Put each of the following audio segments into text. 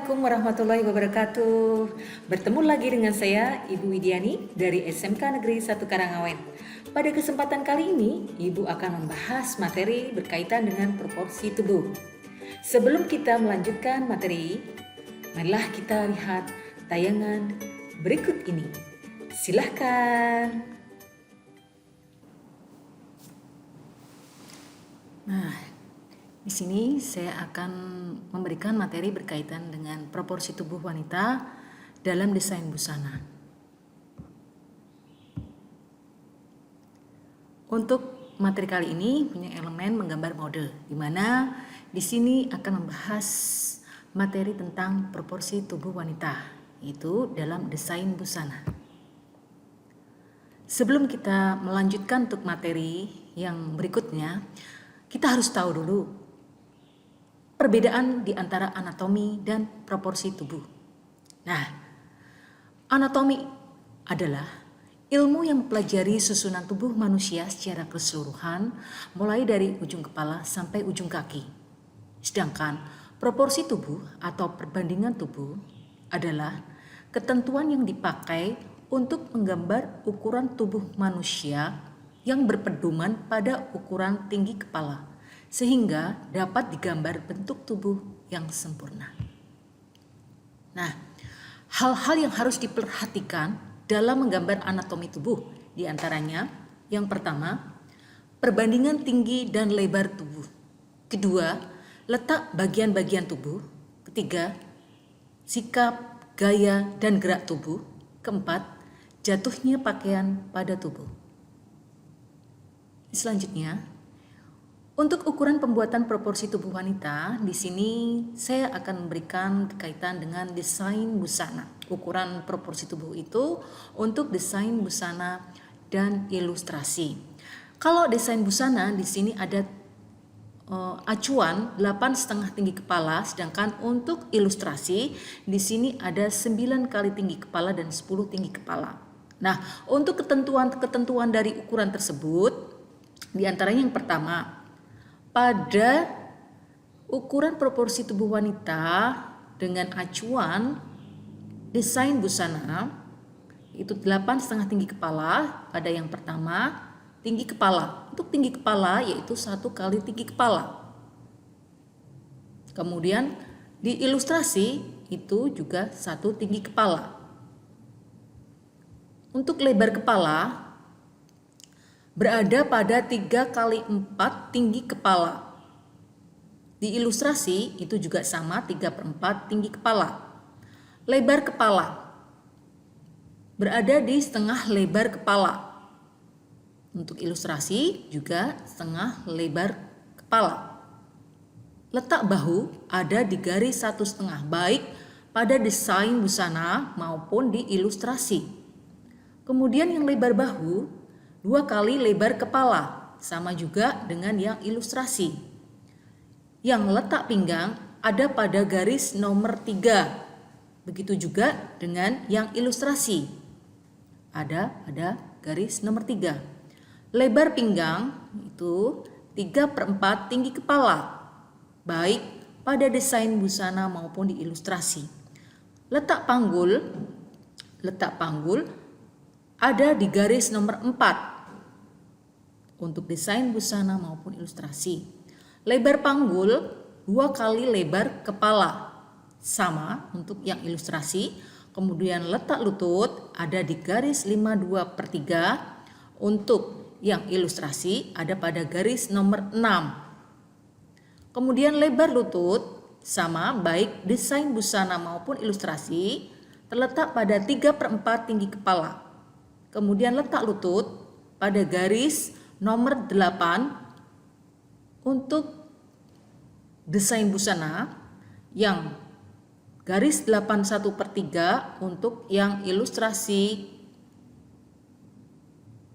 Assalamualaikum warahmatullahi wabarakatuh. Bertemu lagi dengan saya, Ibu Widiani dari SMK Negeri 1 Karangawen. Pada kesempatan kali ini, Ibu akan membahas materi berkaitan dengan proporsi tubuh. Sebelum kita melanjutkan materi, marilah kita lihat tayangan berikut ini. Silahkan. Nah, di sini saya akan memberikan materi berkaitan dengan proporsi tubuh wanita dalam desain busana. Untuk materi kali ini punya elemen menggambar model, di mana di sini akan membahas materi tentang proporsi tubuh wanita, yaitu dalam desain busana. Sebelum kita melanjutkan untuk materi yang berikutnya, kita harus tahu dulu perbedaan di antara anatomi dan proporsi tubuh. Nah, anatomi adalah ilmu yang mempelajari susunan tubuh manusia secara keseluruhan, mulai dari ujung kepala sampai ujung kaki. Sedangkan proporsi tubuh atau perbandingan tubuh adalah ketentuan yang dipakai untuk menggambar ukuran tubuh manusia yang berpedoman pada ukuran tinggi kepala, sehingga dapat digambar bentuk tubuh yang sempurna. Nah, hal-hal yang harus diperhatikan dalam menggambar anatomi tubuh, diantaranya yang pertama, perbandingan tinggi dan lebar tubuh. Kedua, letak bagian-bagian tubuh. Ketiga, sikap, gaya, dan gerak tubuh. Keempat, jatuhnya pakaian pada tubuh. Selanjutnya, untuk ukuran pembuatan proporsi tubuh wanita, di sini saya akan memberikan kaitan dengan desain busana. Ukuran proporsi tubuh itu untuk desain busana dan ilustrasi. Kalau desain busana di sini ada acuan 8,5 tinggi kepala, sedangkan untuk ilustrasi di sini ada 9 kali tinggi kepala dan 10 tinggi kepala. Nah, untuk ketentuan dari ukuran tersebut, di antaranya yang pertama, pada ukuran proporsi tubuh wanita dengan acuan desain busana itu 8,5 tinggi kepala pada yang pertama, tinggi kepala. Untuk tinggi kepala yaitu 1 kali tinggi kepala. Kemudian di ilustrasi itu juga 1 tinggi kepala. Untuk lebar kepala berada pada 3 kali 4 tinggi kepala. Di ilustrasi itu juga sama 3/4 tinggi kepala. Lebar kepala berada di setengah lebar kepala. Untuk ilustrasi juga setengah lebar kepala. Letak bahu ada di garis 1,5 baik pada desain busana maupun di ilustrasi. Kemudian yang lebar bahu 2 kali lebar kepala, sama juga dengan yang ilustrasi. Yang letak pinggang ada pada garis nomor 3. Begitu juga dengan yang ilustrasi. Ada pada garis nomor 3. Lebar pinggang itu 3/4 tinggi kepala, baik pada desain busana maupun di ilustrasi. Letak panggul ada di garis nomor 4. Untuk desain busana maupun ilustrasi. Lebar panggul 2 kali lebar kepala, sama untuk yang ilustrasi. Kemudian letak lutut ada di garis 5/2/3. Untuk yang ilustrasi ada pada garis nomor 6. Kemudian lebar lutut sama baik desain busana maupun ilustrasi terletak pada 3/4 tinggi kepala. Kemudian letak lutut pada garis nomor 8 untuk desain busana, yang garis 81/3 untuk yang ilustrasi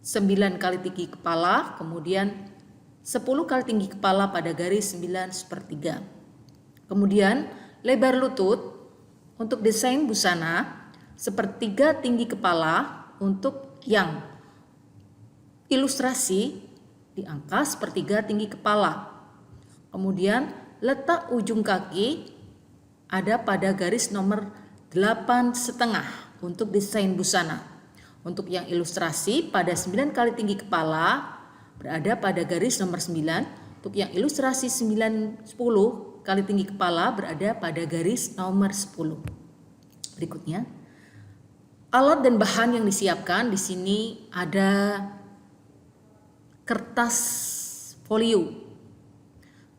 9 kali tinggi kepala, kemudian 10 kali tinggi kepala pada garis 9/3. Kemudian lebar lutut untuk desain busana 1/3 tinggi kepala, untuk yang ilustrasi di angka 1/3 tinggi kepala. Kemudian letak ujung kaki ada pada garis nomor 8,5 untuk desain busana. Untuk yang ilustrasi pada 9 kali tinggi kepala berada pada garis nomor 9. Untuk yang ilustrasi 9, 10 kali tinggi kepala berada pada garis nomor 10. Berikutnya, alat dan bahan yang disiapkan di sini ada kertas folio,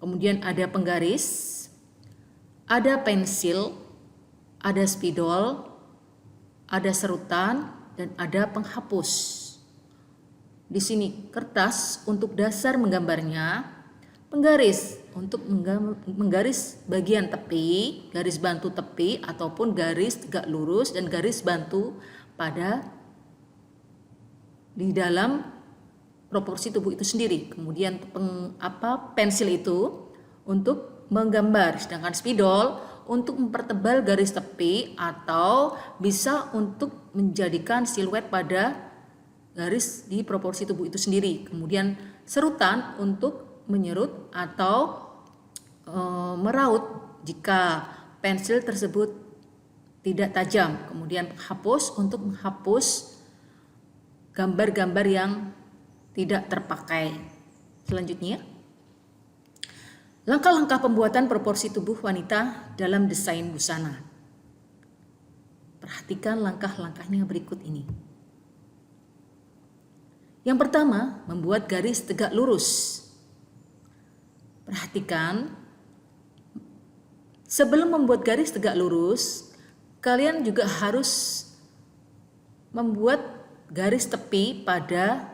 kemudian ada penggaris, ada pensil, ada spidol, ada serutan, dan ada penghapus. Di sini kertas untuk dasar menggambarnya, penggaris untuk menggaris bagian tepi, garis bantu tepi ataupun garis tegak lurus dan garis bantu pada di dalam proporsi tubuh itu sendiri. Kemudian pensil itu untuk menggambar, sedangkan spidol untuk mempertebal garis tepi atau bisa untuk menjadikan siluet pada garis di proporsi tubuh itu sendiri. Kemudian serutan untuk menyerut atau meraut jika pensil tersebut tidak tajam. Kemudian penghapus untuk menghapus gambar-gambar yang tidak terpakai. Selanjutnya, langkah-langkah pembuatan proporsi tubuh wanita dalam desain busana. Perhatikan langkah-langkahnya berikut ini. Yang pertama, membuat garis tegak lurus. Perhatikan, sebelum membuat garis tegak lurus, kalian juga harus membuat garis tepi pada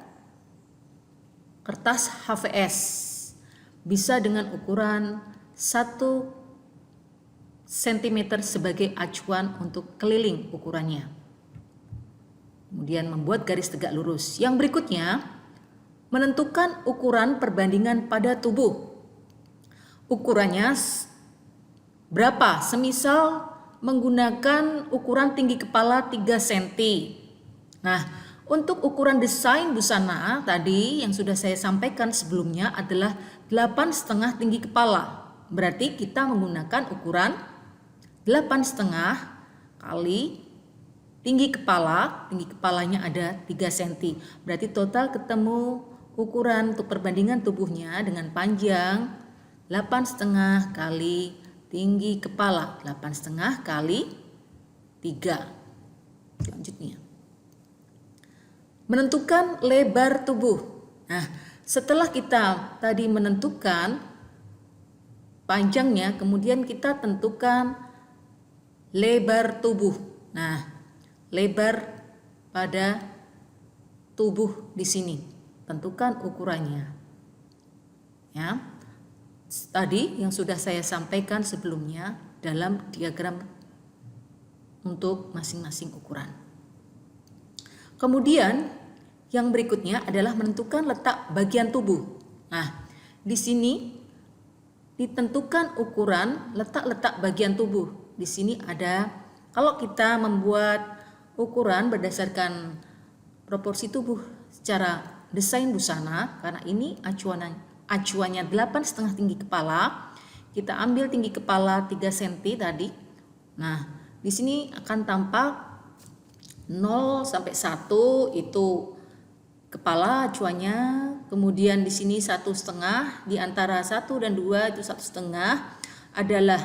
kertas HVS. Bisa dengan ukuran 1 cm sebagai acuan untuk keliling ukurannya. Kemudian membuat garis tegak lurus. Yang berikutnya, menentukan ukuran perbandingan pada tubuh. Ukurannya berapa? Semisal menggunakan ukuran tinggi kepala 3 cm. Nah, untuk ukuran desain busana tadi yang sudah saya sampaikan sebelumnya adalah 8,5 tinggi kepala. Berarti kita menggunakan ukuran 8,5 kali tinggi kepala. Tinggi kepalanya ada 3 cm. Berarti total ketemu ukuran untuk perbandingan tubuhnya dengan panjang 8,5 kali tinggi kepala, 8,5 kali 3. Selanjutnya, menentukan lebar tubuh. Nah, setelah kita tadi menentukan panjangnya, kemudian kita tentukan lebar tubuh. Nah, lebar pada tubuh di sini, tentukan ukurannya. Ya. Tadi yang sudah saya sampaikan sebelumnya dalam diagram untuk masing-masing ukuran. Kemudian yang berikutnya adalah menentukan letak bagian tubuh. Nah, di sini ditentukan ukuran letak-letak bagian tubuh. Di sini ada, kalau kita membuat ukuran berdasarkan proporsi tubuh secara desain busana, karena ini acuannya 8,5 tinggi kepala, kita ambil tinggi kepala 3 cm tadi. Nah, di sini akan tampak 0 sampai 1 itu kepala acuannya, kemudian di sini 1,5, di antara 1 dan 2 itu 1,5 adalah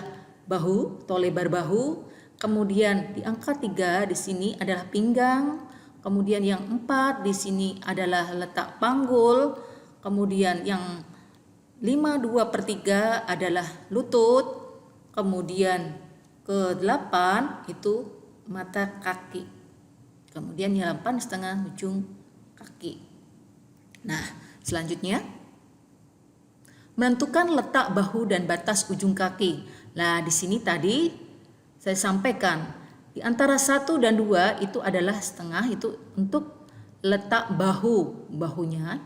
bahu atau lebar bahu, kemudian di angka 3 di sini adalah pinggang, kemudian yang 4 di sini adalah letak panggul, kemudian yang 5/2/3 adalah lutut, kemudian ke-8 itu mata kaki, kemudian yang 8,5 ujung kaki. Nah, selanjutnya menentukan letak bahu dan batas ujung kaki. Nah, di sini tadi saya sampaikan di antara 1 dan 2 itu adalah setengah, itu untuk letak bahunya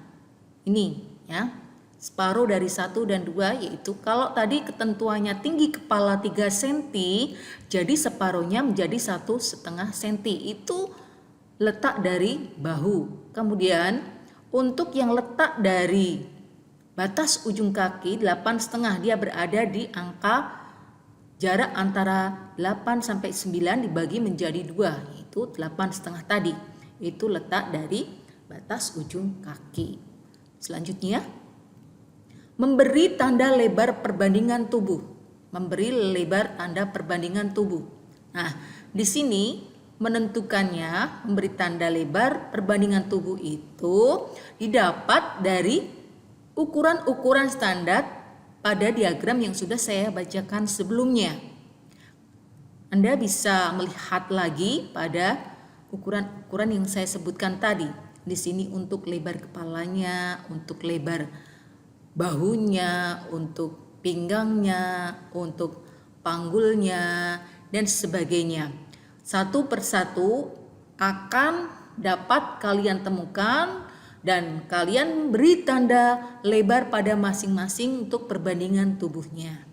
ini ya. Separuh dari 1 dan 2, yaitu kalau tadi ketentuannya tinggi kepala 3 cm, jadi separuhnya menjadi 1,5 cm. Itu letak dari bahu. Kemudian untuk yang letak dari batas ujung kaki 8,5, dia berada di angka jarak antara 8 sampai 9 dibagi menjadi 2, yaitu 8,5 tadi. Itu letak dari batas ujung kaki. Selanjutnya, memberi tanda lebar perbandingan tubuh. Memberi lebar tanda perbandingan tubuh. Nah, di sini menentukannya memberi tanda lebar perbandingan tubuh itu didapat dari ukuran-ukuran standar pada diagram yang sudah saya bacakan sebelumnya. Anda bisa melihat lagi pada ukuran-ukuran yang saya sebutkan tadi. Di sini untuk lebar kepalanya, untuk lebar bahunya, untuk pinggangnya, untuk panggulnya, dan sebagainya. Satu persatu akan dapat kalian temukan dan kalian beri tanda lebar pada masing-masing untuk perbandingan tubuhnya.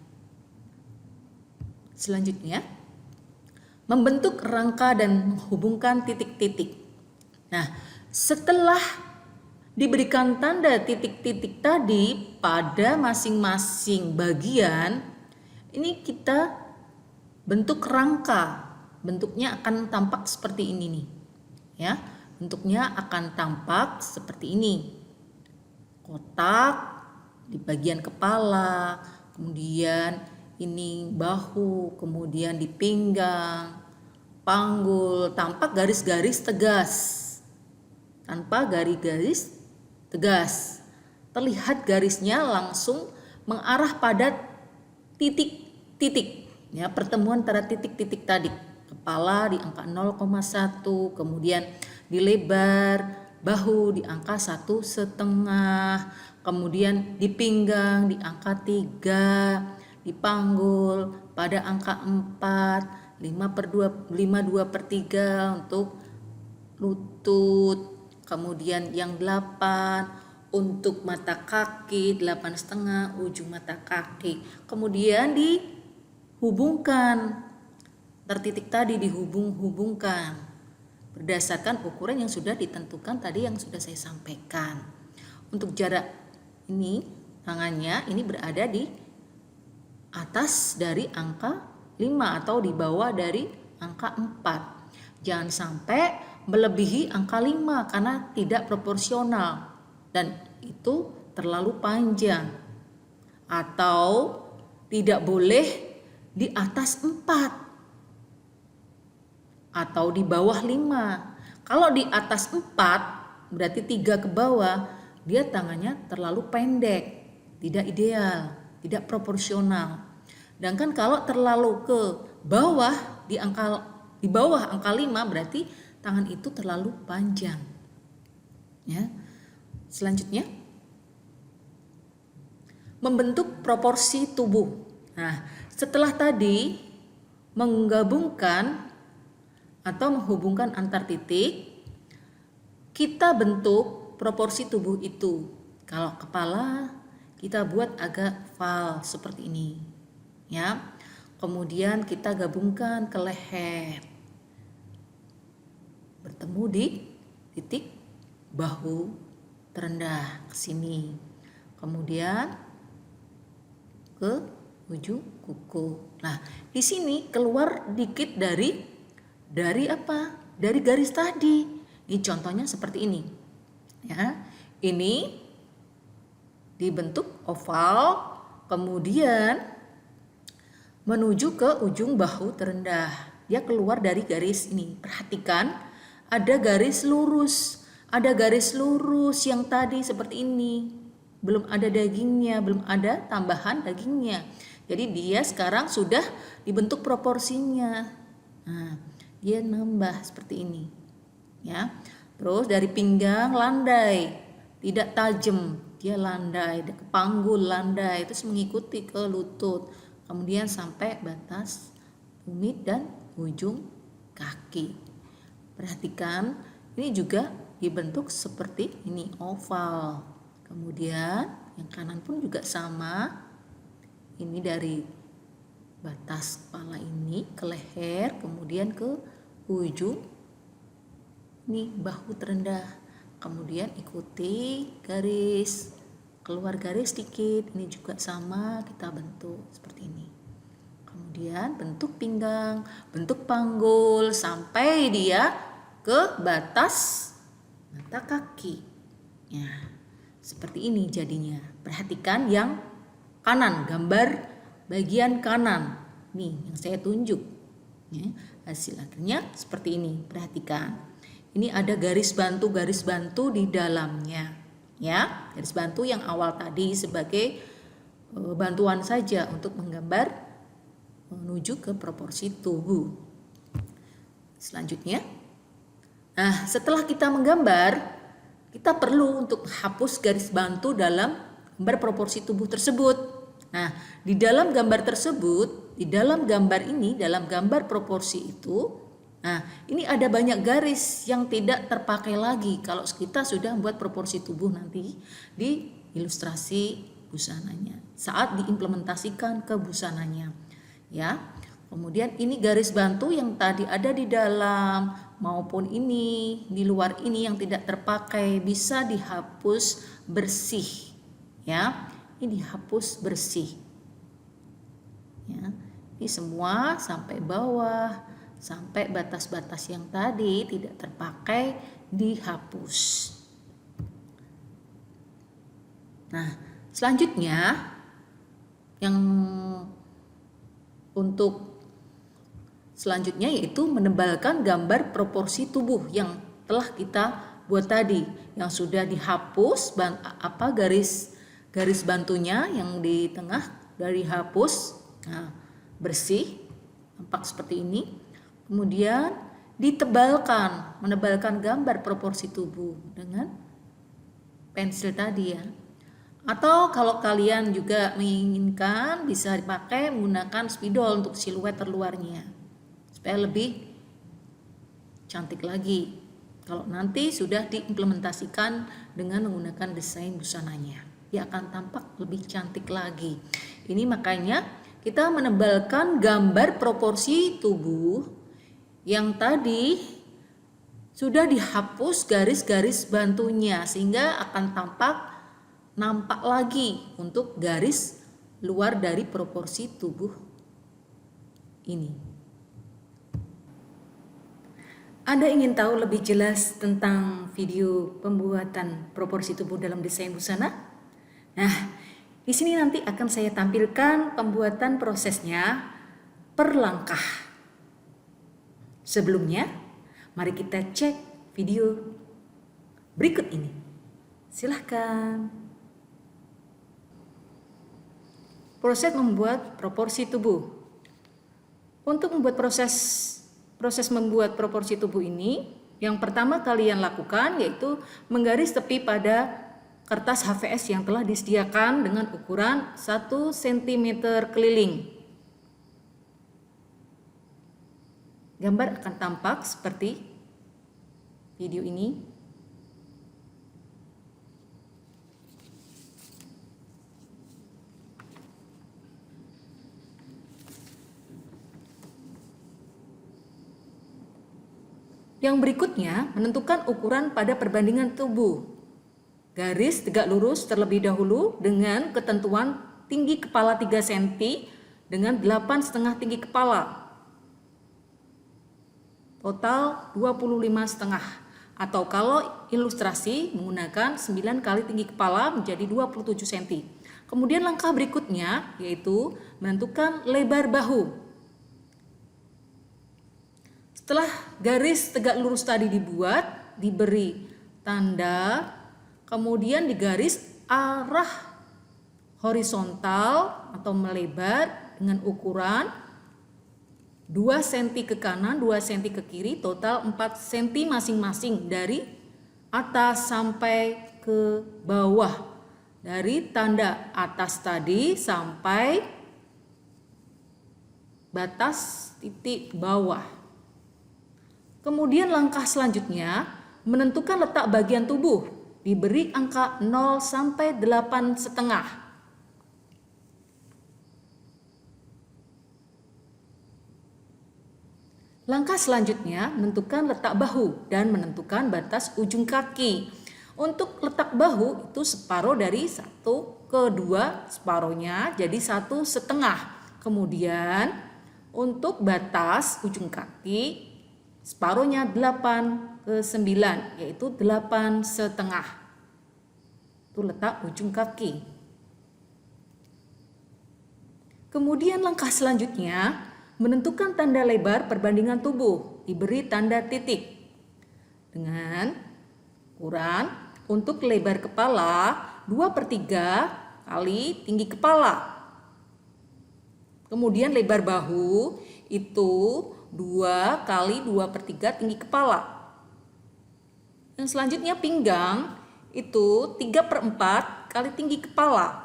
Selanjutnya, membentuk rangka dan menghubungkan titik-titik. Nah, setelah diberikan tanda titik-titik tadi pada masing-masing bagian, ini kita bentuk rangka. Bentuknya akan tampak seperti ini nih. Ya, bentuknya akan tampak seperti ini. Kotak di bagian kepala, kemudian ini bahu, kemudian di pinggang, panggul, tampak garis-garis tegas. Tanpa garis-garis tegas. Terlihat garisnya langsung mengarah pada titik-titik. Ya, pertemuan antara titik-titik tadi. Kepala di angka 0,1, kemudian di lebar bahu di angka 1,5, kemudian di pinggang di angka 3, di panggul pada angka 4, 5/2/3 untuk lutut, kemudian yang 8 untuk mata kaki, 8,5 ujung mata kaki. Kemudian dihubungkan, tertitik tadi dihubung-hubungkan berdasarkan ukuran yang sudah ditentukan tadi yang sudah saya sampaikan. Untuk jarak ini, tangannya ini berada di atas dari angka 5 atau di bawah dari angka 4. Jangan sampai melebihi angka 5 karena tidak proporsional dan itu terlalu panjang. Atau tidak boleh di atas 4 atau di bawah 5. Kalau di atas 4 berarti 3 ke bawah, dia tangannya terlalu pendek, tidak ideal, tidak proporsional. Sedangkan kalau terlalu ke bawah di bawah angka 5 berarti tangan itu terlalu panjang. Ya. Selanjutnya, membentuk proporsi tubuh. Nah, setelah tadi menggabungkan atau menghubungkan antar titik, kita bentuk proporsi tubuh itu. Kalau kepala kita buat agak oval seperti ini, ya. Kemudian kita gabungkan ke leher, bertemu di titik bahu terendah ke sini. Kemudian ke ujung kuku. Nah, di sini keluar dikit dari apa? Dari garis tadi. Ini contohnya seperti ini. Ya. Ini dibentuk oval, kemudian menuju ke ujung bahu terendah. Dia keluar dari garis ini. Perhatikan, ada garis lurus. Ada garis lurus yang tadi seperti ini. Belum ada dagingnya, belum ada tambahan dagingnya. Jadi dia sekarang sudah dibentuk proporsinya. Nah, dia nambah seperti ini, ya. Terus dari pinggang landai, tidak tajam, dia landai, ke panggul landai, terus mengikuti ke lutut, kemudian sampai batas tumit dan ujung kaki. Perhatikan, ini juga dibentuk seperti ini, oval. Kemudian yang kanan pun juga sama. Ini dari batas kepala ini ke leher, kemudian ke ujung ini bahu terendah, kemudian ikuti garis, keluar garis sedikit, ini juga sama kita bentuk seperti ini. Kemudian bentuk pinggang, bentuk panggul sampai dia ke batas mata kaki. Ya, seperti ini jadinya. Perhatikan yang kanan, gambar bagian kanan. Nih yang saya tunjuk. Ya, hasil akhirnya seperti ini. Perhatikan. Ini ada garis bantu di dalamnya. Ya, garis bantu yang awal tadi sebagai bantuan saja untuk menggambar menuju ke proporsi tubuh. Selanjutnya, nah setelah kita menggambar, kita perlu untuk hapus garis bantu dalam gambar proporsi tubuh tersebut. Nah, di dalam gambar tersebut, di dalam gambar ini, dalam gambar proporsi itu, nah ini ada banyak garis yang tidak terpakai lagi kalau kita sudah membuat proporsi tubuh nanti di ilustrasi busananya, saat diimplementasikan ke busananya. Ya, kemudian ini garis bantu yang tadi ada di dalam maupun ini di luar ini yang tidak terpakai bisa dihapus bersih. Ya, ini dihapus bersih. Ya, ini semua sampai bawah, sampai batas-batas yang tadi tidak terpakai dihapus. Nah, selanjutnya yang untuk selanjutnya yaitu menebalkan gambar proporsi tubuh yang telah kita buat tadi, yang sudah dihapus garis bantunya yang di tengah dari hapus. Nah, bersih tampak seperti ini. Kemudian ditebalkan, menebalkan gambar proporsi tubuh dengan pensil tadi ya. Atau kalau kalian juga menginginkan bisa dipakai menggunakan spidol untuk siluet terluarnya supaya lebih cantik lagi kalau nanti sudah diimplementasikan dengan menggunakan desain busananya. Dia akan tampak lebih cantik lagi. Ini makanya kita menebalkan gambar proporsi tubuh yang tadi sudah dihapus garis-garis bantunya sehingga akan nampak lagi untuk garis luar dari proporsi tubuh ini. Anda ingin tahu lebih jelas tentang video pembuatan proporsi tubuh dalam desain busana? Nah, di sini nanti akan saya tampilkan pembuatan prosesnya per langkah. Sebelumnya, mari kita cek video berikut ini. Silahkan. Proses membuat proporsi tubuh. Untuk membuat proses membuat proporsi tubuh ini, yang pertama kalian lakukan yaitu menggaris tepi pada kertas HVS yang telah disediakan dengan ukuran 1 cm keliling. Gambar akan tampak seperti video ini. Yang berikutnya, menentukan ukuran pada perbandingan tubuh. Garis tegak lurus terlebih dahulu dengan ketentuan tinggi kepala 3 cm dengan 8,5 tinggi kepala. Total 25,5. Atau kalau ilustrasi menggunakan 9 kali tinggi kepala menjadi 27 cm. Kemudian langkah berikutnya yaitu menentukan lebar bahu. Setelah garis tegak lurus tadi dibuat, diberi tanda, kemudian digaris arah horizontal atau melebar dengan ukuran 2 cm ke kanan, 2 cm ke kiri, total 4 cm masing-masing dari atas sampai ke bawah. Dari tanda atas tadi sampai batas titik bawah. Kemudian langkah selanjutnya menentukan letak bagian tubuh, diberi angka 0 sampai 8,5. Langkah selanjutnya menentukan letak bahu dan menentukan batas ujung kaki. Untuk letak bahu itu separuh dari 1/2 separuhnya jadi 1,5. Kemudian untuk batas ujung kaki separuhnya 8/9, yaitu 8,5. Itu letak ujung kaki. Kemudian langkah selanjutnya menentukan tanda lebar perbandingan tubuh, diberi tanda titik. Dengan ukuran untuk lebar kepala 2/3 kali tinggi kepala. Kemudian lebar bahu itu 2 kali 2/3 tinggi kepala. Yang selanjutnya pinggang itu 3/4 kali tinggi kepala.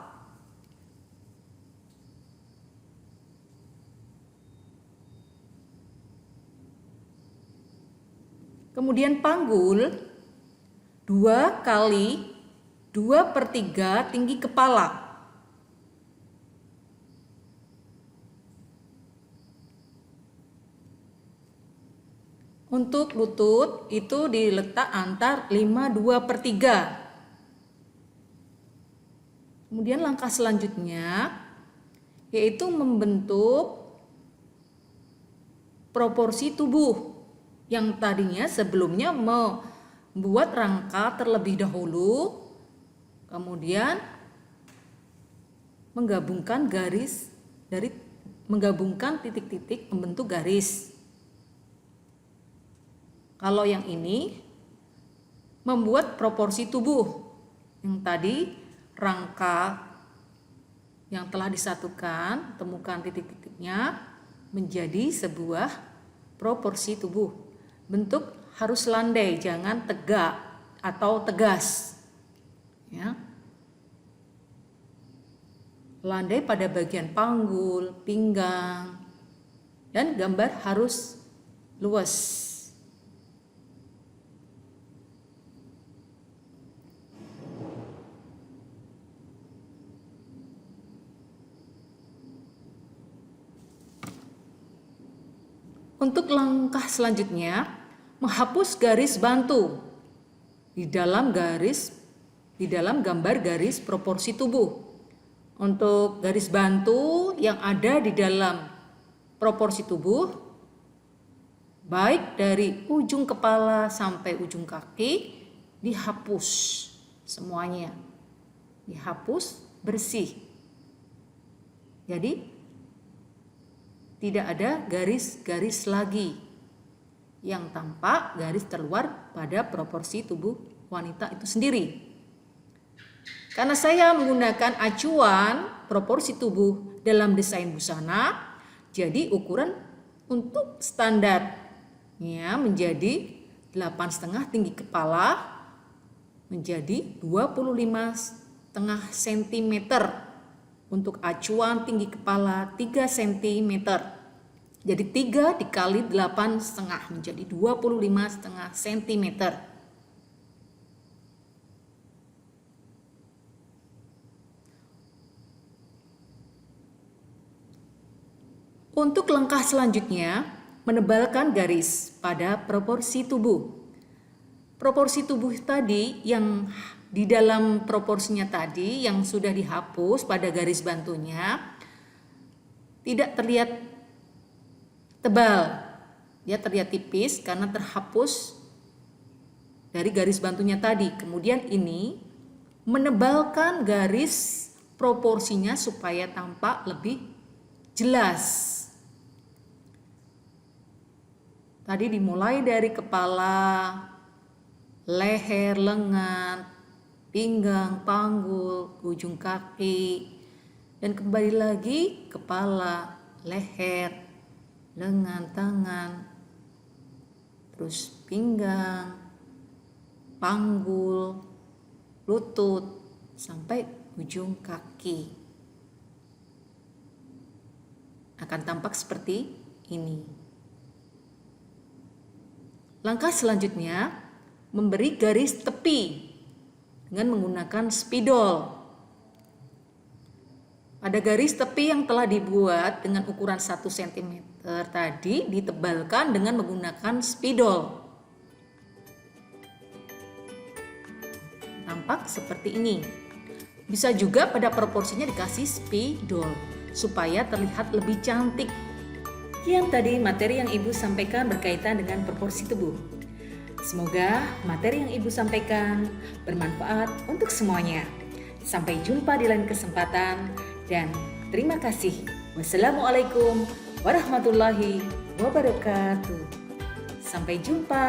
Kemudian panggul 2 kali 2/3 tinggi kepala. Untuk lutut itu diletak antar 5/2/3. Kemudian langkah selanjutnya yaitu membentuk proporsi tubuh yang tadinya sebelumnya membuat rangka terlebih dahulu, kemudian menggabungkan titik-titik membentuk garis. Kalau yang ini membuat proporsi tubuh yang tadi rangka yang telah disatukan, temukan titik-titiknya menjadi sebuah proporsi tubuh. Bentuk harus landai, jangan tegak atau tegas. Ya. Landai pada bagian panggul, pinggang, dan gambar harus luas. Untuk langkah selanjutnya, menghapus garis bantu di dalam gambar garis proporsi tubuh. Untuk garis bantu yang ada di dalam proporsi tubuh, baik dari ujung kepala sampai ujung kaki, dihapus semuanya. Dihapus bersih. Jadi tidak ada garis-garis lagi yang tampak garis terluar pada proporsi tubuh wanita itu sendiri. Karena saya menggunakan acuan proporsi tubuh dalam desain busana, jadi ukuran untuk standarnya menjadi 8,5 tinggi kepala menjadi 25,5 cm. Untuk acuan tinggi kepala 3 cm. Jadi 3 dikali 8,5 menjadi 25,5 cm. Untuk langkah selanjutnya, menebalkan garis pada proporsi tubuh. Proporsi tubuh tadi yang di dalam proporsinya tadi yang sudah dihapus pada garis bantunya tidak terlihat tebal, dia terlihat tipis karena terhapus dari garis bantunya tadi. Kemudian ini menebalkan garis proporsinya supaya tampak lebih jelas. Tadi dimulai dari kepala, leher, lengan, pinggang, panggul, ujung kaki, dan kembali lagi kepala, leher, lengan, tangan, terus pinggang, panggul, lutut, sampai ujung kaki. Akan tampak seperti ini. Langkah selanjutnya, memberi garis tepi dengan menggunakan spidol. Pada garis tepi yang telah dibuat dengan ukuran 1 cm tadi ditebalkan dengan menggunakan spidol. Tampak seperti ini. Bisa juga pada proporsinya dikasih spidol. supaya terlihat lebih cantik. Sekian tadi materi yang Ibu sampaikan berkaitan dengan proporsi tubuh. Semoga materi yang Ibu sampaikan bermanfaat untuk semuanya. Sampai jumpa di lain kesempatan dan terima kasih. Wassalamualaikum warahmatullahi wabarakatuh. Sampai jumpa.